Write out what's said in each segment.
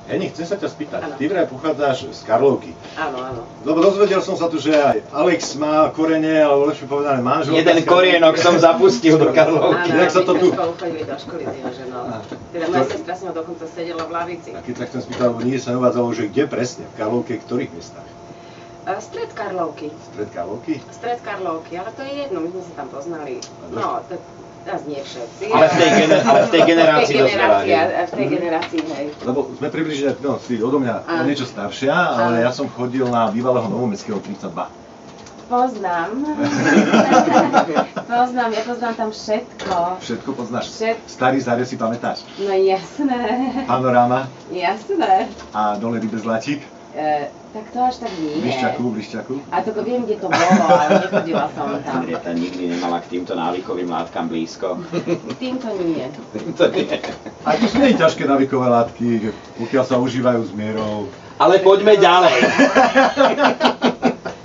Heni, chcem sa ťa spýtať, Áno. ty vraj pochádzaš z Karlovky. Áno, áno. Lebo dozvedel som sa tu, že aj Alex má korene, alebo lepšie povedané manžel. Jeden korienok som zapustil do Karlovky. Áno, Jak sa to tu... spolu chodili do školy s jeho ženou. Teda moja sestra s ňou dokonca sedela v lavici. A keď sa chcem spýtať, lebo nie sa neuvádzalo, že kde presne, v Karlovke, v ktorých mestách? Stred Karlovky. Stred Karlovky? Stred Karlovky, ale to je jedno, my sme sa tam poznali. No, nás nie všetci. Ale v tej generácii dospelá. V tej generácii, hej. Lebo sme približne, no, si odo mňa niečo staršia, ale ja som chodil na bývalého Novomestského 32. Poznám. Ja poznám tam všetko. Všetko poznáš? Starý Záre si pamätáš? No jasné. Panoráma? Jasné. A dole Rybezláčik? Tak to až tak nie. V Lišťaku? A to viem, kde to bolo, ale nechodila som tam. Henrieta nikdy nemala k týmto návykovým látkam blízko. Týmto nie. Týmto nie. A to nie je ťažké návykové látky, pokiaľ sa užívajú s mierou. Ale poďme ďalej.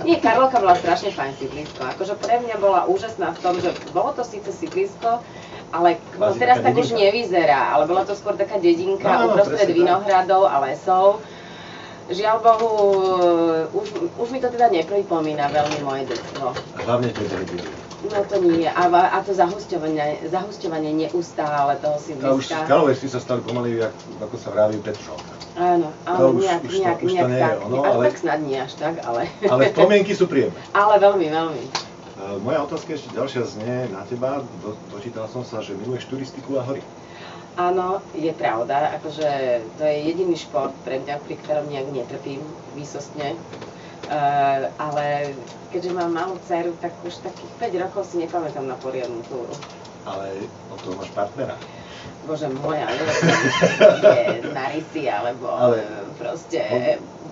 Nie, Karlovka bola strašne fajn sídlisko. Akože pre mňa bola úžasná v tom, že bolo to síce sídlisko, ale no teraz tak už nevyzerá, ale bola to skôr taká dedinka uprostred vinohradov a lesov. Žiaľ Bohu, už mi to teda nepripomína veľmi moje detstvo. A hlavne tie dediny. No to nie, a to zahusťovanie neustále toho sídliska. Už Karlovečky sa stali pomaly, ako sa vraví, Petržalka. Áno, ale nejak tak. Ale tak snad nie až tak, ale... Ale spomienky sú príjemné. Ale veľmi, veľmi. Moja otázka ešte ďalšia znie na teba. Dočítal som sa, že miluješ turistiku a hory. Áno, je pravda, akože to je jediný šport pre mňa, pri ktorom nejak netrpím výsostne. Ale keďže mám malú dceru, tak už takých 5 rokov si nepamätám na poriadnu túru. Ale od toho máš partnera. Bože, moja je na rysy, alebo proste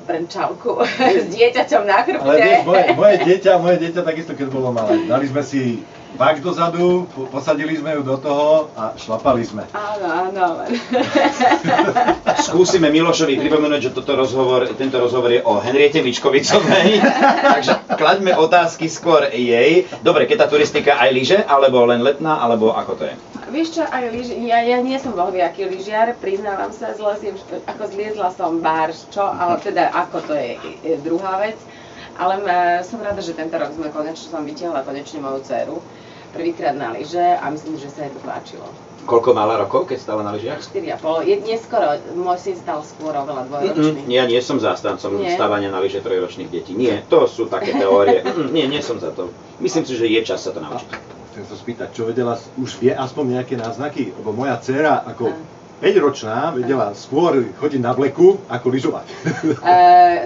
brnčavku s dieťaťom na chrbte. Ale vieš, moje dieťa takisto, keď bolo malé. Dali sme si bak dozadu, posadili sme ju do toho a šlapali sme. Áno. Skúsime Milošovi pripomenúť, že tento rozhovor je o Henriete Mičkovicovej. Takže klaďme otázky skôr jej. Dobre, keď tá turistika aj lyže, alebo len letná, alebo ako to je? Vieš čo, aj lyže, ja nie som bohviaký lyžiar, priznávam sa, zliezla som barš, ale teda ako to je druhá vec. Ale som rada, že tento rok som vytiahla konečne moju dceru prvýkrát na lyže a myslím, že sa jej to páčilo. Koľko mala rokov, keď stála na lyžiach? 4,5. Neskoro, môj syn stal skôr oveľa dvojročný. Ja nie som zástancom stávania na lyže trojročných detí. Nie, to sú také teórie. Nie som za to. Myslím si, že je čas sa to naučiť. Chcem sa spýtať, čo vedela, už vie aspoň nejaké náznaky? Lebo moja dcéra ako 5-ročná vedela skôr chodiť na vleku, ako lyžovať.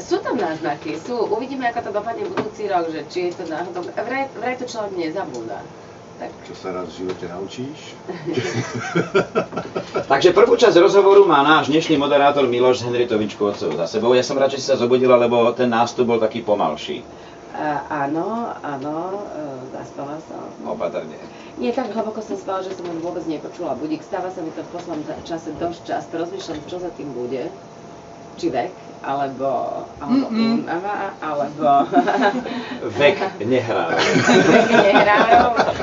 Sú tam náznaky, uvidíme, ako to dopadne budúci rok, že či je to náhodou, vraj to človek nezabúda. Tak. Čo sa raz v živote naučíš? Takže prvú časť rozhovoru má náš dnešný moderátor Miloš s Henrietou Mičkovicovou za sebou. Ja som rád, že si sa zobudila, lebo ten nástup bol taký pomalší. Áno, zaspala som. Opatrne. Nie tak hlboko som spala, že som už vôbec nepočula budík. Stáva sa mi to v poslednom čase dosť často. Rozmýšľam, čo za tým bude. Či vek, alebo únava, alebo... Vek nehrá. Vek nehrá.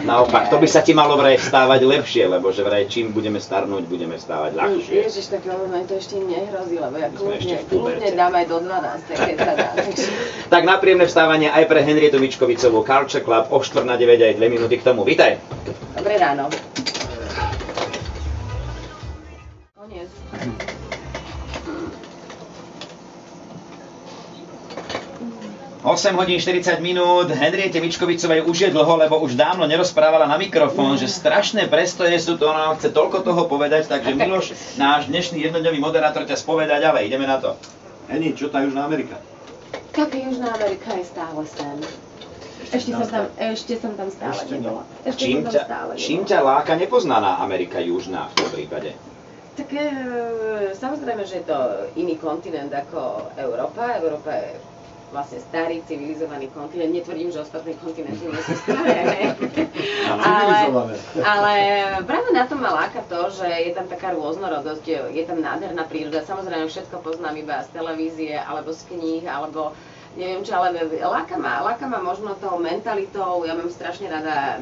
Naopak, to by sa ti malo vraj stávať lepšie, lebo že vraj čím budeme starnúť, budeme stávať ľahšie. Ježiš, tak to ešte nehrozí, lebo ja kľudne dám aj do 12, keď sa dá. Tak na príjemné vstávanie aj pre Henrietu Mičkovicovú, Culture Club o 8:45 aj 2 minúty k tomu. Vítaj. Dobré ráno. Koniec. 8 hodín 40 minút, Henriete Mičkovicovej už je dlho, lebo už dávno nerozprávala na mikrofón, že strašné prestoje sú to, ona chce toľko toho povedať, takže Miloš, náš dnešný jednodňový moderátor ťa spovedá ďalej, ideme na to. Heni, čo tá Južná Amerika? Taká Južná Amerika je stále sen. Ešte som tam stále nebola. Čím ťa láka nepoznaná Amerika Južná v tom prípade? Tak samozrejme, že je to iný kontinent ako Európa. Európa je vlastne starý, civilizovaný kontinent. Netvrdím, že ostatné kontinenty nie sú staré. Ale práve na tom ma láka to, že je tam taká rôznorodosť, je tam nádherná príroda. Samozrejme, všetko poznám iba z televízie, alebo z kníh, alebo neviem čo, ale láka ma možno tou mentalitou. Ja mám strašne rada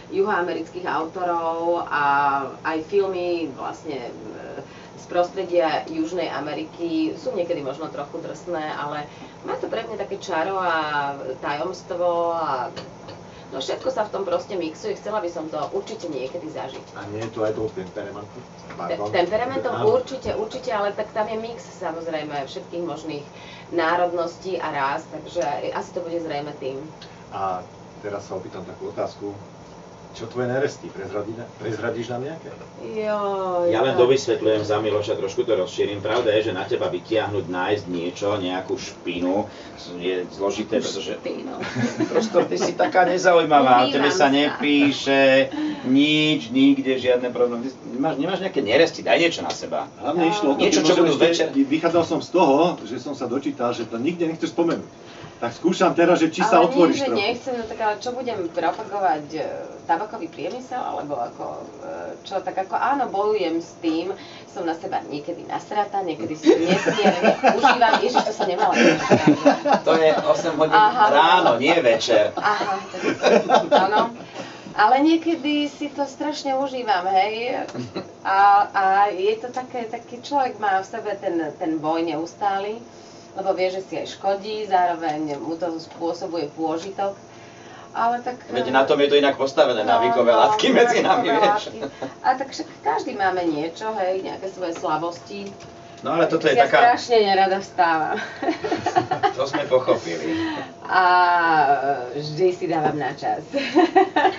juhoamerických autorov a aj filmy vlastne z prostredia Južnej Ameriky sú niekedy možno trochu drsné, ale má to pre mňa také čaro a tajomstvo a no všetko sa v tom proste mixuje, chcela by som to určite niekedy zažiť. A nie je to aj tou temperamentom? Temperamentom určite, ale tak tam je mix samozrejme všetkých možných národností a rás, takže asi to bude zrejme tým. A teraz sa opýtam takú otázku. Čo tvoje neresti? Prezradíš nám nejaké? Ja len dovysvetľujem za Miloša, trošku to rozšírim. Pravda je, že na teba vytiahnuť, nájsť niečo, nejakú špinu je zložité, pretože prosto ty si taká nezaujímavá, tebe sa nepíše, nič, nikde, žiadne problémy. Nemáš nejaké neresti, daj niečo na seba. Hlavne išlo niečo, čo budú večer. Vychádzal som z toho, že som sa dočítal, že to nikde nechceš spomenúť. Tak skúšam teraz, že či sa otvoríš trochu. Ale nie, že nechcem, no tak ale čo budem propagovať, tabakový priemysel, alebo ako, čo, tak ako áno, bojujem s tým, som na seba niekedy nasratá, niekedy si nesmierne užívam, ježiš, to sa nemala. To je 8 hodín ráno, nie večer. Aha, áno. Ale niekedy si to strašne užívam, hej, a je to taký človek má v sebe ten boj neustály, lebo vie, že si aj škodí, zároveň mu to spôsobuje pôžitok, ale tak... Veď na tom je to inak postavené, návykové látky medzi nami, vieš. A tak však každý máme niečo, hej, nejaké svoje slabosti. No ale toto je ja taká... strašne nerada vstávam. To sme pochopili. A vždy si dávam na čas.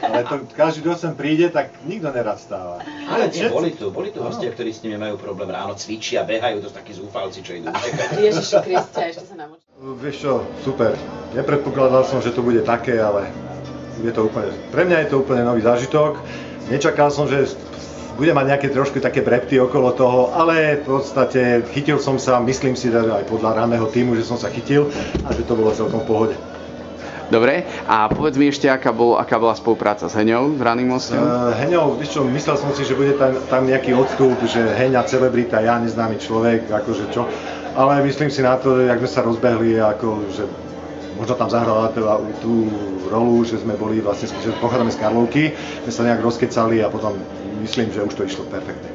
Ale to každý, kto sem príde, tak nikto nerad vstáva. Ale nie, boli tu hostia, ktorí s nimi majú problém, ráno cvičia, behajú, to sú takí zúfalci, čo idú čakať. Ježiši Kriste, ešte sa namočím. Vieš čo, super. Nepredpokladal som, že to bude také, ale je to úplne, pre mňa je to úplne nový zážitok. Nečakal som, že bude mať nejaké trošku také brepty okolo toho, ale v podstate chytil som sa, myslím si aj podľa ranného týmu, že som sa chytil a že to bolo celkom v pohode. Dobre, a povedz mi ešte, aká bola spolupráca s Heňou, s Ranným hosťom? Heňou, vieš čo, myslel som si, že bude tam nejaký odstup, že Heňa, celebrita, ja neznámy človek, akože čo, ale myslím si na to, jak sme sa rozbehli, ako, že možno tam zahrala tú rolu, že sme boli vlastne, že pochádzame z Karlovky, sme sa nejak rozkecali a potom myslím, že už to išlo perfektne.